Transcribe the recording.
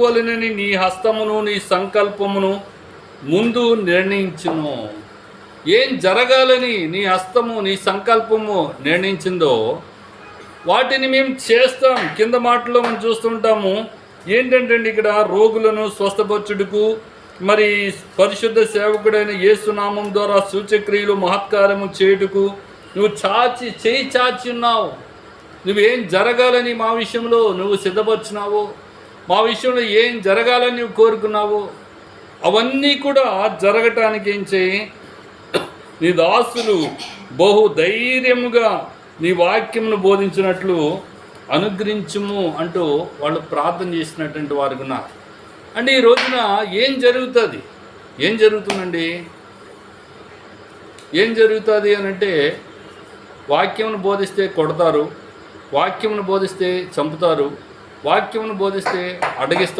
వలనని నీ హస్తమును నీ సంకల్పమును ముందు నిర్ణయించును. ఏం జరగాలని నీ హస్తము నీ సంకల్పము నిర్ణయించిందో వాటిని మేము చేస్తాం. కింద మాటలో మనం చూస్తుంటాము ఏంటంటే ఇక్కడ రోగులను స్వస్థపరచుటకు, మరి పరిశుద్ధ సేవకుడైన యేసునామం ద్వారా సూచక్రియలు మహత్కారము చేయుటకు నువ్వు చేయి చాచి ఉన్నావు. నువ్వేం జరగాలని మా విషయంలో నువ్వు సిద్ధపరిచినావో, మా విషయంలో ఏం జరగాలని నువ్వు కోరుకున్నావో అవన్నీ కూడా జరగటానికి ఏం చేయి, నీ దాసులు బహు ధైర్యముగా నీ వాక్యమును బోధించినట్లు అనుగ్రహించుము అంటూ వాళ్ళు ప్రార్థన చేసినటువంటి వారు ఉన్నారు. అంటే ఈ రోజున ఏం జరుగుతుంది? ఏం జరుగుతుందండి? ఏం జరుగుతుంది అని అంటే, వాక్యమును బోధిస్తే కొడతారు, వాక్యమును బోధిస్తే చంపుతారు, వాక్యమును బోధిస్తే అడ్డగిస్తారు.